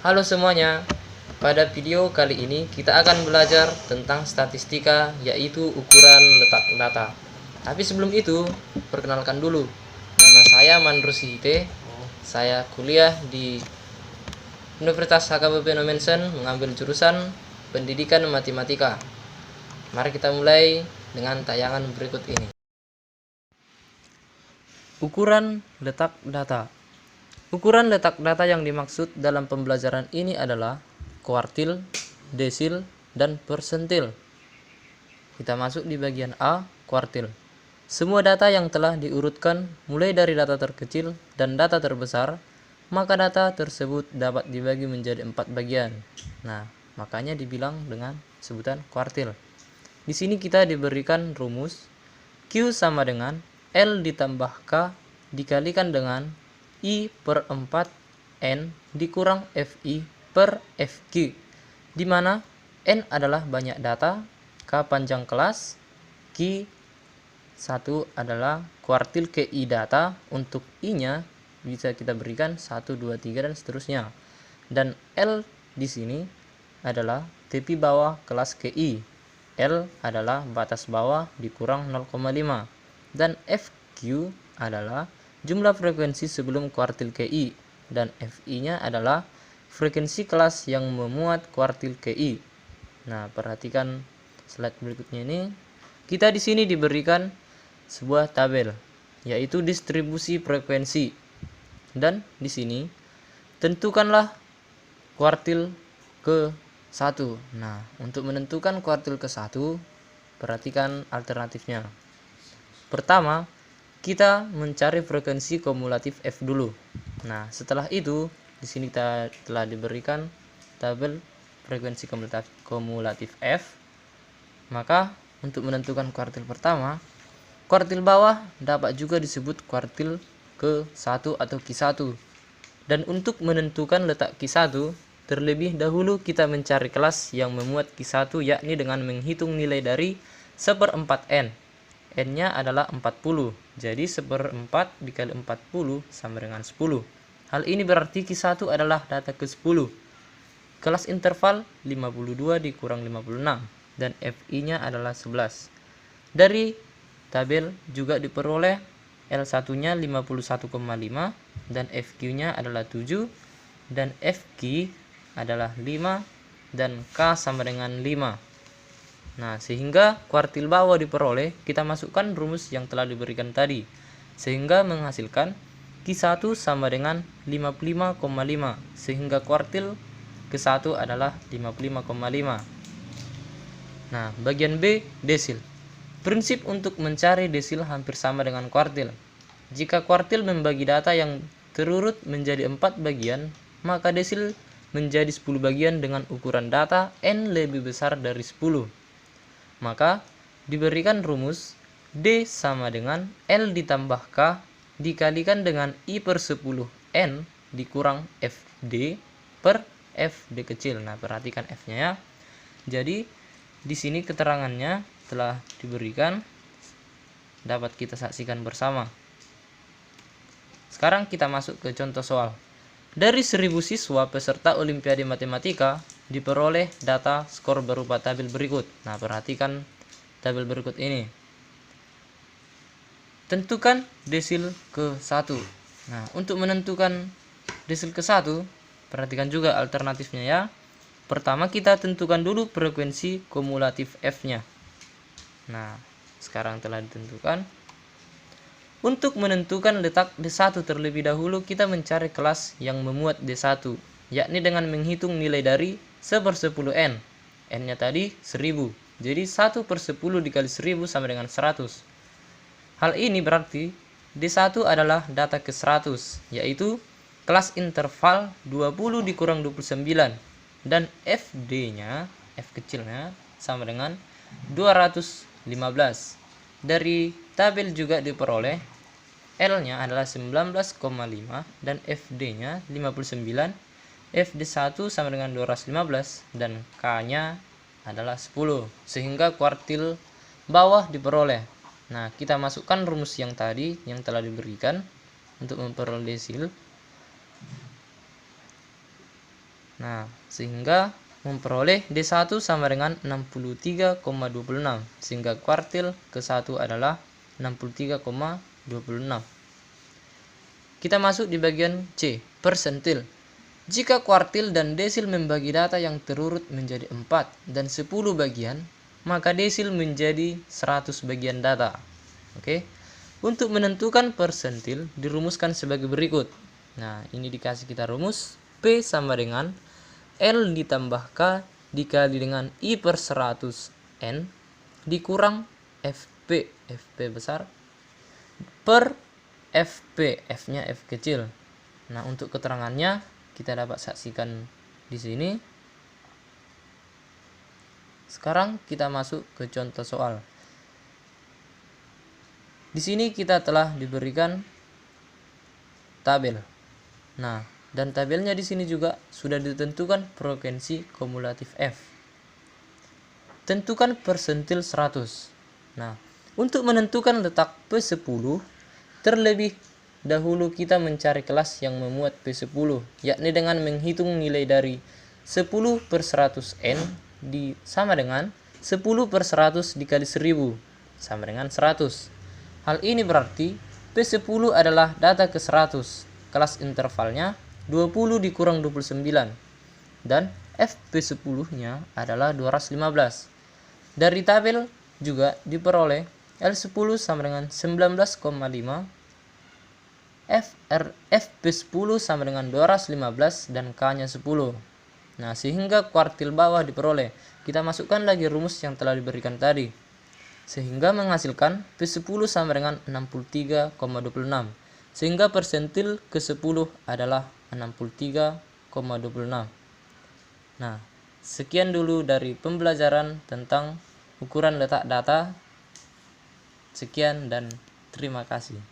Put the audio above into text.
Halo semuanya, pada video kali ini kita akan belajar tentang statistika, yaitu ukuran letak data. Tapi sebelum itu, perkenalkan dulu. Nama saya Mandrus Hite, saya kuliah di Universitas HKBP Nomensen mengambil jurusan Pendidikan Matematika. Mari kita mulai dengan tayangan berikut ini. Ukuran letak data. Ukuran letak data yang dimaksud dalam pembelajaran ini adalah kuartil, desil, dan persentil. Kita masuk di bagian A, kuartil. Semua data yang telah diurutkan mulai dari data terkecil dan data terbesar, maka data tersebut dapat dibagi menjadi 4 bagian. Nah, makanya dibilang dengan sebutan kuartil. Di sini kita diberikan rumus Q sama dengan L ditambah K dikalikan dengan I per 4 N dikurang FI per FQ, di mana N adalah banyak data, K panjang kelas, Q 1 adalah kuartil KI data, untuk I-nya bisa kita berikan 1, 2, 3 dan seterusnya. Dan L di sini adalah tepi bawah kelas KI. L adalah batas bawah dikurang 0,5 dan FQ adalah jumlah frekuensi sebelum kuartil KI dan FI-nya adalah frekuensi kelas yang memuat kuartil KI. Nah, perhatikan slide berikutnya ini. Kita di sini diberikan sebuah tabel, yaitu distribusi frekuensi. Dan di sini tentukanlah kuartil ke-1. Nah, untuk menentukan kuartil ke-1, perhatikan alternatifnya. Pertama, kita mencari frekuensi kumulatif F dulu. Nah, setelah itu di sini kita telah diberikan tabel frekuensi kumulatif F. Maka untuk menentukan kuartil pertama, kuartil bawah dapat juga disebut kuartil ke-1 atau Q1. Dan untuk menentukan letak Q1, terlebih dahulu kita mencari kelas yang memuat Q1, yakni dengan menghitung nilai dari 1/4 N. N-nya adalah 40, jadi 1/4 dikali 40 sama dengan 10. Hal ini berarti Q1 adalah data ke-10. Kelas interval 52 dikurang 56, dan FI-nya adalah 11. Dari tabel juga diperoleh L1-nya 51,5 dan FQ-nya adalah 7 dan FQ adalah 5 dan K sama dengan 5. Nah, sehingga kuartil bawah diperoleh, kita masukkan rumus yang telah diberikan tadi, sehingga menghasilkan Q1 sama dengan 55,5, sehingga kuartil ke-1 adalah 55,5. Nah, bagian B, desil. Prinsip untuk mencari desil hampir sama dengan kuartil. Jika kuartil membagi data yang terurut menjadi 4 bagian, maka desil menjadi 10 bagian dengan ukuran data N lebih besar dari 10. Maka diberikan rumus D sama dengan L ditambah K dikalikan dengan I per 10 N dikurang FD per FD kecil. Nah, perhatikan F-nya ya. Jadi di sini keterangannya telah diberikan, dapat kita saksikan bersama. Sekarang kita masuk ke contoh soal. Dari 1000 siswa peserta Olimpiade Matematika diperoleh data skor berupa tabel berikut. Nah, perhatikan tabel berikut ini. Tentukan desil ke-1. Nah, untuk menentukan desil ke-1, perhatikan juga alternatifnya ya. Pertama, kita tentukan dulu frekuensi kumulatif F-nya. Nah, sekarang telah ditentukan. Untuk menentukan letak D1 terlebih dahulu, kita mencari kelas yang memuat D1, yakni dengan menghitung nilai dari 1/10 N. N-nya tadi 1000. Jadi 1/10 dikali 1000 sama dengan 100. Hal ini berarti D1 adalah data ke-100, yaitu kelas interval 20 dikurang 29. Dan FD-nya, F kecilnya, sama dengan 215. Dari tabel juga diperoleh L-nya adalah 19,5 dan FD-nya 59. FD1 sama dengan 215 dan K-nya adalah 10, sehingga kuartil bawah diperoleh. Nah, kita masukkan rumus yang tadi yang telah diberikan untuk memperoleh desil. Nah, sehingga memperoleh D1 sama dengan 63,26, sehingga kuartil ke-1 adalah 63,26. Kita masuk di bagian C, persentil. Jika kuartil dan desil membagi data yang terurut menjadi 4 dan 10 bagian, maka desil menjadi 100 bagian data. Oke. Untuk menentukan persentil dirumuskan sebagai berikut. Nah, ini dikasih kita rumus P sama dengan L ditambah K dikali dengan I per 100 N dikurang FP besar per FP, F-nya F kecil. Nah, untuk keterangannya kita dapat saksikan di sini. Sekarang kita masuk ke contoh soal. Di sini kita telah diberikan tabel. Nah, dan tabelnya di sini juga sudah ditentukan frekuensi kumulatif F. Tentukan persentil 100. Nah, untuk menentukan letak P10, terlebih dahulu kita mencari kelas yang memuat P10, yakni dengan menghitung nilai dari 10 per 100 N sama dengan 10 per 100 dikali 1000 sama dengan 100. Hal ini berarti P10 adalah data ke 100, kelas intervalnya 20 dikurang 29, dan FP10-nya adalah 215. Dari tabel juga diperoleh L10 sama dengan 19,5, FP10 sama dengan 215, dan K-nya 10. Nah, sehingga kuartil bawah diperoleh. Kita masukkan lagi rumus yang telah diberikan tadi, sehingga menghasilkan P10 sama dengan 63,26, sehingga persentil ke-10 adalah 63,26. Nah, sekian dulu dari pembelajaran tentang ukuran letak data. Sekian dan terima kasih.